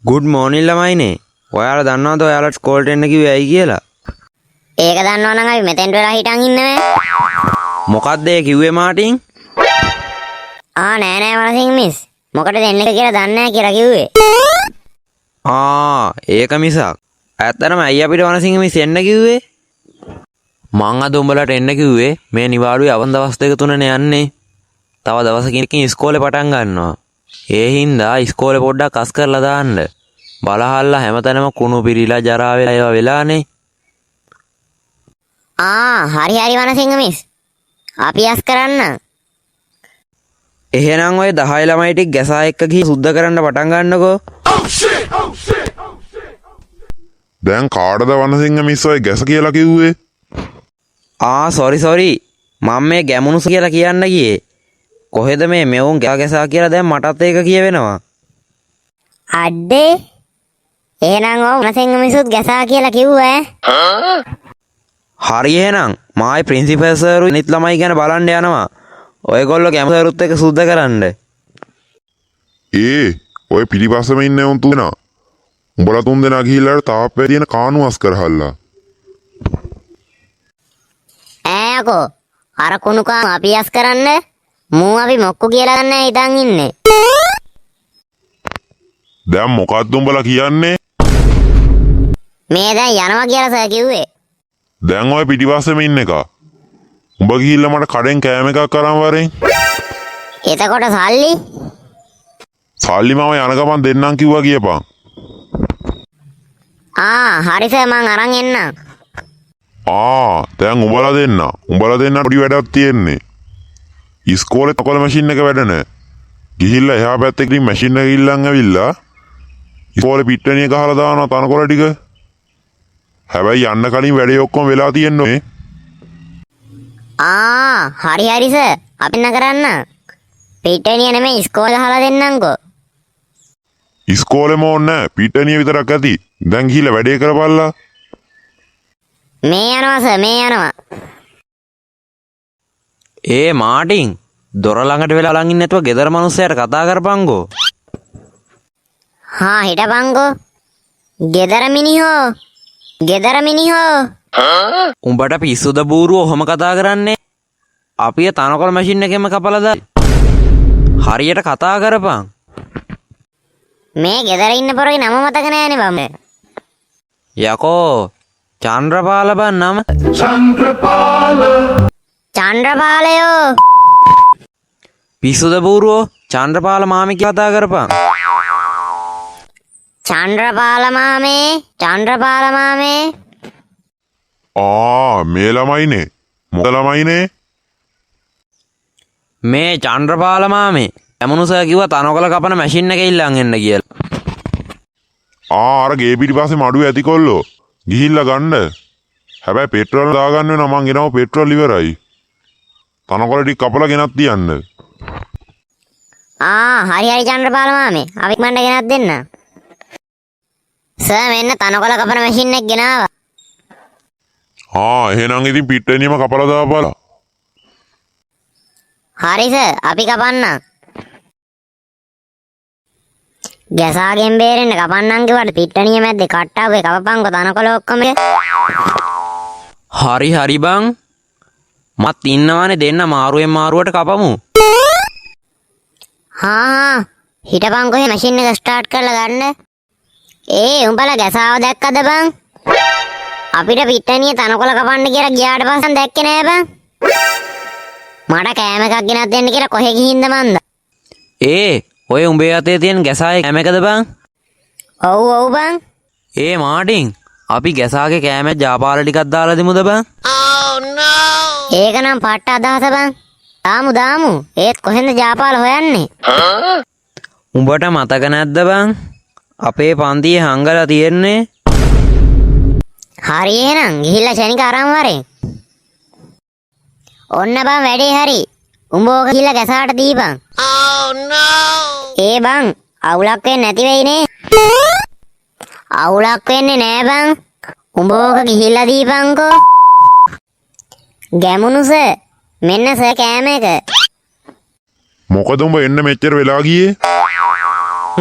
good morning ළමයිනේ. ඔයාලා දන්නවද ඔයාලට ස්කෝල්ට එන්න කිව්වේ ඇයි කියලා? ඒක දන්නව නම් අපි මෙතෙන්ට වෙලා හිටන් ඉන්නවේ. මොකක්ද ඒ කිව්වේ මාටින්? නෑ වනසිංහ මිස්. මොකටද එන්න කියලා දන්නේ නැහැ කියලා කිව්වේ. ඒක මිසක්. ඇත්තටම ඇයි අපිට වනසිංහ මිස් එන්න කිව්වේ? මං අද උඹලට එන්න කිව්වේ මේ නිවාඩුවේ අවුන් දවස් දෙක තුනනේ යන්නේ. තව දවසකින් ඉස්කෝලේ පටන් ගන්නවා. ඒ හින්දා ඉස්කෝලේ පොඩ්ඩක් අස් කරලා දාන්න. බලහල්ලා හැමතැනම කුණු පිරීලා ජරා වෙලා ඒවා වෙලානේ. හරි වනසිංහ මිස්. අපි අස් කරන්න. එහෙනම් ඔය 10 ළමයි ටික ගැසා එක්ක ගිහින් සුද්ධ කරන්න පටන් ගන්නකෝ. දැන් කාටද වනසිංහ මිස් ඔය ගැස කියලා කිව්වේ? සෝරි. මම මේ ගැමුණුස කියලා කියන්න ගියේ. කොහෙද මේ මෙවුන් ගැසා කියලා දැන් මටත් ඒක කියවෙනවා. අඩේ. එහෙනම් වනසිංහ මිසුත් ගැසා කියලා කිව්වා. හරි එහෙනම් මායි ප්‍රින්සිපල් සර්රු අනිත් ළමයි ගැන බලන්න යනවා. ඔයගොල්ලෝ ගැමුණු සර්රුත් එක්ක සුද්ධ කරන්න. ඔය පිටිපස්සෙම ඉන්නේ උන් තුන. උඹලා තුන් දෙනා ගිහිල්ලා තාප්පේ තියෙන කාණු අස් කරහල්ලා. යකෝ අර කුණු කාම අපි අස් කරන්න මූ අපි මොක්කු කියලා ගන්න හිතන් ඉන්නේ. දැන් මොකක්ද උඹලා කියන්නේ? මේ දැන් යනවා කියලා සර් කිව්වේ. දැන් ඔය පිටිපස්සෙම ඉන්න එක. උඹ ගිහිල්ලා මට කඩෙන් කෑම එකක් අරන් වරෙන්. එතකොට සල්ලි? සල්ලි මම යන ගමන් දෙන්නම් කිව්වා කියපන්. හරි සර් මං අරන් එන්නම්. දැන් උඹලා දෙන්න පොඩි වැඩක් තියෙන්නේ. ඉස්කෝලේ තකොල මැෂින් එක වැඩ නැහැ. ගිහිල්ලා එහා පැත්තේ ඉතින් මැෂින් එක ඉල්ලන් ඇවිල්ලා ඉස්කෝලේ පිට්ටනිය ගහලා දානවා තනකොළ ටික. හැබැයි යන්න කලින් වැඩේ ඔක්කොම වෙලා තියෙන්නේ. හරි සර් අපි කරන්න. පිට්ටනිය නෙමෙයි ඉස්කෝලේ ගහලා දෙන්නම්කෝ. ඉස්කෝලේම ඕනේ නැහැ. පිට්ටනිය විතරක් ඇති. දැන් ගිහිල්ලා වැඩේ කරපල්ලා. මේ යනවා සර් මේ යනවා. මාටින් දොර ළඟට වෙලා ලඟින් නැතුව ගෙදර මිනිස්සයාට කතා කරපන්කෝ. හිටපන්කෝ. ගෙදර මිනිහෝ. උඹට පිස්සුද බූරුව ඔහොම කතා කරන්නේ? අපි තනකොළ මැෂින් එකෙම කපලා දායි. හරියට කතා කරපන්. මේ ගෙදර ඉන්න පොරේ නම මතක නෑනේ බම්ම. යකෝ චන්ද්‍රපාල බන් නම. චන්ද්‍රපාලයෝ. පිස්සුද බූරුවෝ චන්ද්‍රපාල මාමේ කතා කරපන්. චන්ද්‍රපාල මාමේ. මේ ළමයිනේ. මොකද ළමයිනේ? මේ චන්ද්‍රපාල මාමේ ඇමුණු සර් කිව්වා තනකොළ කපන මැෂින් එක ඉල්ලන් එන්න කියලා. අර ගේ පිටිපස්සේ මඩුවේ ඇති කොල්ලෝ. ගිහිල්ලා ගන්න. හැබැයි පෙට්‍රෝල් දාගන්න වෙනවා මං එනවා පෙට්‍රෝල් ඉවරයි. තනකොළ ටික කපලා ගෙනත් තියන්න. හරි චන්ද්‍රපාල මාමේ. අපි මණ්ඩ ගෙනත් දෙන්න. සර් මෙන්න තනකොළ කපන මැෂින් එක ගෙනාවා. එහෙනම් ඉතින් පිට්ටනියම කපලා දාපලා. හරි සර් අපි කපන්නම්. ගැසාගෙන් බේරෙන්න කපන්නම් කිව්වට පිට්ටනිය මැද්දේ කට්ටාවේ කපපන්කො තනකොළ ඔක්කොම. හරි බං. මත් ඉන්නවානේ දෙන්න මාරුවෙන් මාරුවට කපමු. හිටපන්කො එහෙ මැෂින් එක ස්ටාර්ට් කරලා ගන්න. උඹලා ගැසාව දැක්කද බං? අපිට පිට්ටනිය තනකොළ කපන්න කියලා ගියාට පස්සෙන් දැක්කේ නෑ බං. මට කෑම එකක් ගෙනත් දෙන්න කියලා කොහෙ ගිහින්ද මන්ද? ඔය උඹේ අතේ තියෙන ගැසායේ කෑම එකද බං? ඔව් බං. මාටින් අපි ගැසාගේ කෑම ජාපාල ටිකක් දාලා දෙමුද බං? ඒක නම් පට්ට අදහස බං. දාමු. ඒත් කොහෙන්ද ජාපාල හොයන්නේ? උඹට මතක නැද්ද බං? අපේ පන්තියේ හංගලා තියෙන්නේ. හරි එහෙනම් ගිහිල්ලා ෂණික අරන් වරෙන්. ඔන්න බං වැඩේ හරි. උඹ ඕක ගිහිල්ලා ගැසාට දීපන්. බං අවුලක් වෙන්නේ නැති වෙයිනේ. අවුලක් වෙන්නේ නෑ බං. උඹ ඕක ගිහිල්ලා දීපන්කෝ. ගැමුණු සර් මෙන්න සර් කෑම එක. මොකද උඹ එන්න මෙච්චර වෙලා ගියේ?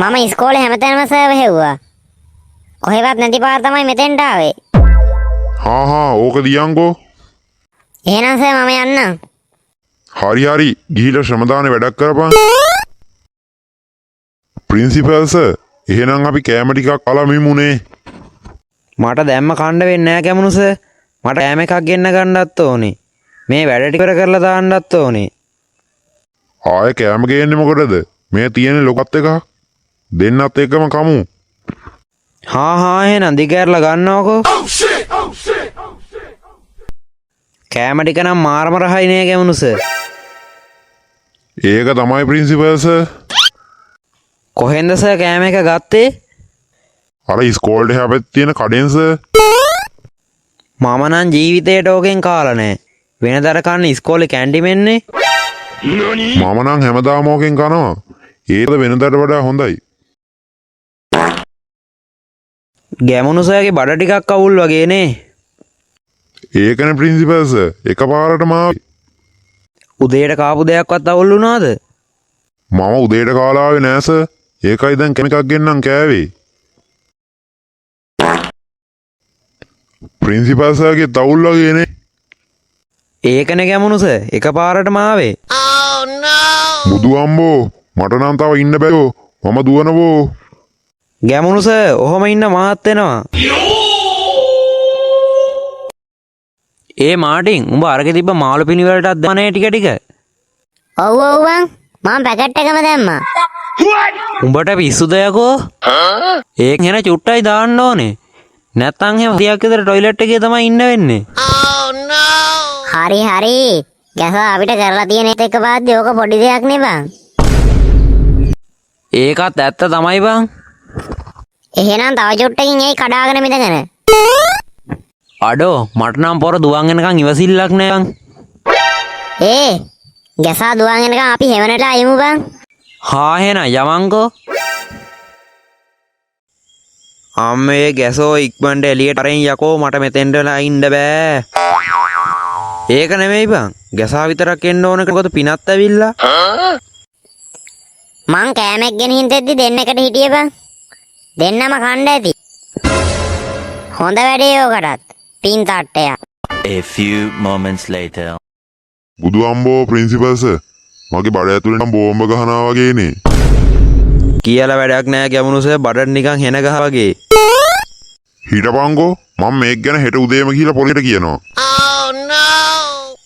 මම ඉස්කෝලේ හැමතැනම සර්වර් හෙව්වා. කොහෙවත් නැති පාර තමයි මෙතෙන්ට ආවේ. හා ඕක දියන්කෝ. එහෙනම් සර් මම යන්නම්. හරි ගිහිල්ලා ශ්‍රමදානේ වැඩක් කරපන්. ප්‍රින්සිපල් සර් එහෙනම් අපි කෑම ටිකක් අලා මිමුනේ. මට දැම්ම කණ්ඩ වෙන්නේ නැහැ ගැමුණු සර්. මට කෑම එකක් ගෙන්න ගන්නත් ඕනේ. මේ වැඩ ටික කරලා දාන්නත් ඕනේ. ආයෙ කෑම ගේන්නේ මොකටද? මේ තියෙන ලොකත් එකක්. දෙන්නත් එක්කම කමු. හා එහෙනම් දිගහැරලා ගන්නවකෝ. කෑම ටික නම් මාරම රහයි නේ ගැමුණු සර්. ඒක තමයි ප්‍රින්සිපල් සර්. කොහෙන්ද සර් කෑම එක ගත්තේ? අර ඉස්කෝලේ එහා පැත්තේ තියෙන කඩෙන් සර්. මම නම් ජීවිතේට ඕකෙන් කාලා නැහැ. වෙනදර කන්න ඉස්කෝලේ කැන්ටිමෙන්නේ. මම නම් හැමදාම ඕකෙන් කනවා. ඒක වෙනදට වඩා හොඳයි. ගැමුණු සර්ගේ බඩ ටිකක් අවුල් වගේ නේ. ඒකනේ ප්‍රින්සිපල් සර් එකපාරටම ආවේ. උදේට කාපු දෙයක්වත් අවුල් වුණාද? මම උදේට කාලා ආවේ නෑ සර්. ඒකයි දැන් කැම එකක් ගෙන්නම් කෑවේ. ප්‍රින්සිපල් සර්ගේ තවුල් වගේනේ. ඒකනේ ගැමුණු සර් එකපාරටම ආවේ. බුදු අම්බෝ මට නම් තව ඉන්න බැරිෝ. මම දුවනවෝ. ගැමුණු සර් ඔහොම ඉන්න මාත් වෙනවා. ඒ මාටින් උඹ අරගෙන තිබ්බ මාළු පිනිවලටත් දානේ ටික ටික. ඔව් බං. මම පැකට් එකම දැම්මා. උඹට පිස්සුද යකෝ? ඒක හෙන චුට්ටයි දාන්න ඕනේ. නැත්තම් එහෙම ටිකක් විතර টয়ලට් එකේ තමයි ඉන්න වෙන්නේ. හරි. ගැස අපිට කරලා තියෙන එක පාද්දී ඕක පොඩි දෙයක් නේ බං. ඒකත් ඇත්ත තමයි බං. එහෙනම් තව චුට්ටකින් එයි කඩාගෙන මිදගෙන. අඩෝ මට නම් පොර දුවන් එනකන් ඉවසිල්ලක් නෑ බං. ගැසා දුවන් එනකන් අපි හෙවණට අයමු බං. හා එහෙනම් යමන්කෝ. අම්මේ ගැසෝ ඉක්මනට එළියට අරින් යකෝ මට මෙතෙන්ටලා ඉන්න බෑ. ඒක නෙමෙයි බං. ගැසා විතරක් එන්න ඕන කොට පිනත් ඇවිල්ලා. මං කෑමක් ගෙනින් දෙද්දි දෙන්නෙකුට හිටියේ බං. දෙන්නම කණ්ඩ ඇති. හොඳ වැඩේ ඕකටත්. පින් තට්ටයක්. A few moments later. බුදු අම්බෝ ප්‍රින්සිපල් සර් මගේ බඩ ඇතුලේ නම් බෝම්බ ගහනවා වගේනේ. කියලා වැඩක් නෑ ගැමුණු සර් බඩට නිකන් හෙන ගහ වගේ. හිටපන්කෝ මම මේක ගැන හෙට උදේම ගිහලා පොලිට කියනවා.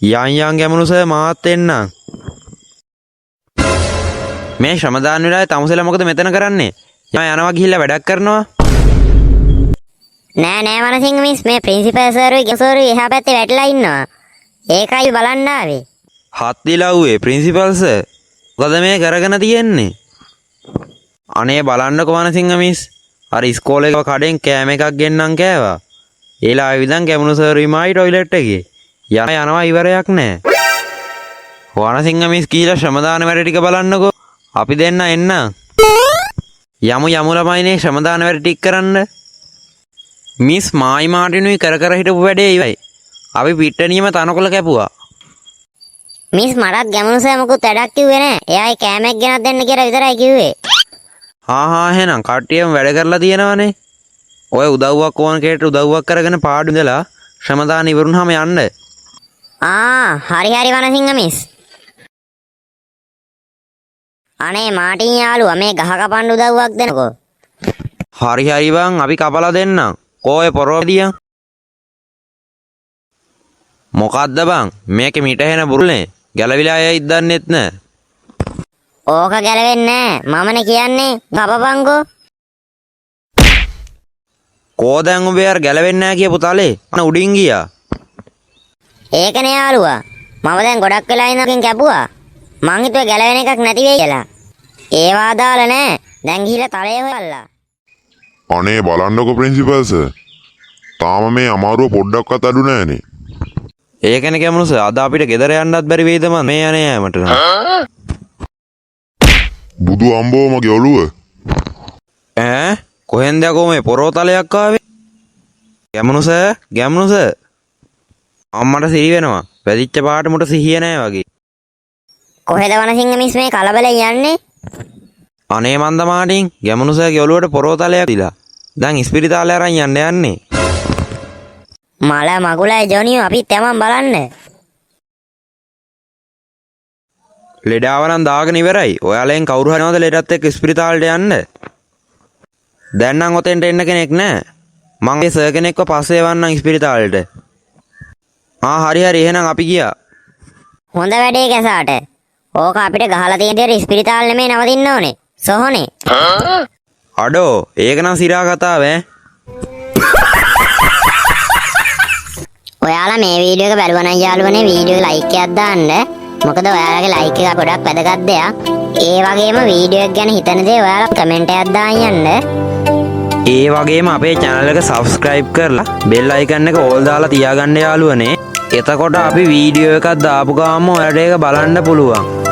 යන් ගැමුණු සර් මාත් එන්නම්. මේ ශ්‍රමදාන වෙලාවේ තමුසෙලා මොකද මෙතන කරන්නේ? යනවා ගිහිල්ලා වැඩක් කරනවා. නෑ මනසිංහ මිස් මේ ප්‍රින්සිපල් සර්වි ගසෝරුයි එහා පැත්තේ වැටලා ඉන්නවා. ඒකයි බලන්න ආවේ. හත්දිලව්වේ ප්‍රින්සිපල් සර්. මොකද මේ කරගෙන තියෙන්නේ? අනේ බලන්නකෝ මනසිංහ මිස්. අර ඉස්කෝලේ කඩෙන් කෑම එකක් ගෙන්නම් කෑවා. ඒලා ආවිදන් ගැමුණු සර්වි මායි টয়ලට් එකේ. යනවා ඉවරයක් නෑ. වනසිංහ මිස් කීලා ශ්‍රමදාන වැඩ ටික බලන්නකෝ. අපි දෙන්න එන්න. යමු ළමයිනේ ශ්‍රමදාන වැඩ ටික කරන්න. මිස් මායි මාටිනුයි කර හිටපු වැඩේ ඉවයි. අපි පිට්ටනියම තනකොළ කැපුවා. මිස් මටත් ගැමුණු සර් මොකුත් වැඩක් කිව්වේ නෑ. එයායි කෑමක් ගෙනත් දෙන්න කියලා විතරයි කිව්වේ. හා එහෙනම් කට්ටියම වැඩ කරලා තියෙනවනේ. ඔය උදව්වක් ඕන කෙනෙක්ට උදව්වක් කරගෙන පාඩු ඉඳලා ශ්‍රමදාන ඉවරුනහම යන්න. හරි වනසිංහ මිස්. අනේ මාටින් යාළුවා මේ ගහ කපන්න උදව්වක් දෙනකෝ. හරි බං අපි කපලා දෙන්නම්. කෝය පොරෝදියා. මොකද්ද බං මේකේ මිට හෙන බුරුනේ ගැලවිලා යයිද දන්නෙත් නෑ. ඕක ගැලවෙන්නේ නෑ මමනේ කියන්නේ ගපපංකෝ. කෝ දැන් උඹ යාර ගැලවෙන්නේ නෑ කියපු තලේ අන උඩින් ගියා. ඒකනේ යාළුවා මම දැන් ගොඩක් වෙලා ඉන්නකින් කැපුවා. මං හිතුවේ ගැලවෙන එකක් නැති වෙයි කියලා. ඒවා දාල නෑ. දැන් ගිහිල්ලා තලේ හොයල්ලා. අනේ බලන්නකෝ ප්‍රින්සිපල් සර්. තාම මේ අමාරුව පොඩ්ඩක්වත් අඩු නෑනේ. ඒකනේ ගැමුණු සර් අද අපිට ගෙදර යන්නත් බැරි වෙයිද මන් මේ යන්නේ යෑමට නම්. බුදු අම්බෝ මගේ ඔළුව. කොහෙන්ද යකෝ මේ පොරෝතලයක් ආවේ? ගැමුණු සර් අම්මට සිහි වෙනවා. වැදිච්ච පාට මුට සිහිය නෑ වගේ. කොහෙද වනසිංහ මිස් මේ කලබලෙන් යන්නේ? අනේ මන්ද මාටින් ගැමුණු සර්ගේ ඔළුවට පොරෝතලයක් දිලා. දැන් ඉස්පිරිතාලේ අරන් යන්න යන්නේ. මල මගුලයි ජොනියෝ අපිත් යමන් බලන්න. ලෙඩාව නම් දාගෙන ඉවරයි. ඔයාලෙන් කවුරු හරි නෝද ලෙඩත් එක්ක ඉස්පිරිතාලට යන්න? දැන් නම් ඔතෙන්ට එන්න කෙනෙක් නැහැ. මං ඒ සර් කෙනෙක්ව පස්සේ වන්නම් ඉස්පිරිතාලෙට. හරි එහෙනම් අපි ගියා. හොඳ වැඩේ කැසාට. ඕක අපිට ගහලා තියෙන දේ ඉස්පිරිතාල නෙමෙයි නවතින්න ඕනේ. සොහොනේ. අඩෝ ඒක නම් සිරා කතාව ඈ. ඔයාලා මේ වීඩියෝ එක බලුවා නම් යාළුවනේ වීඩියෝ එක ලයික් එකක් දාන්න. මොකද ඔයාලගේ ලයික් එක ගොඩක් වැදගත් දෙයක්. ඒ වගේම වීඩියෝ එක ගැන හිතන දේ ඔයාලා කමෙන්ට් එකක් දාන්න යන්න. ඒ වගේම අපේ channel එක subscribe කරලා bell icon එක all දාලා තියාගන්න යාළුවනේ. එතකොට අපි වීඩියෝ එකක් දාපු ගාම ඔයාලට ඒක බලන්න පුළුවන්.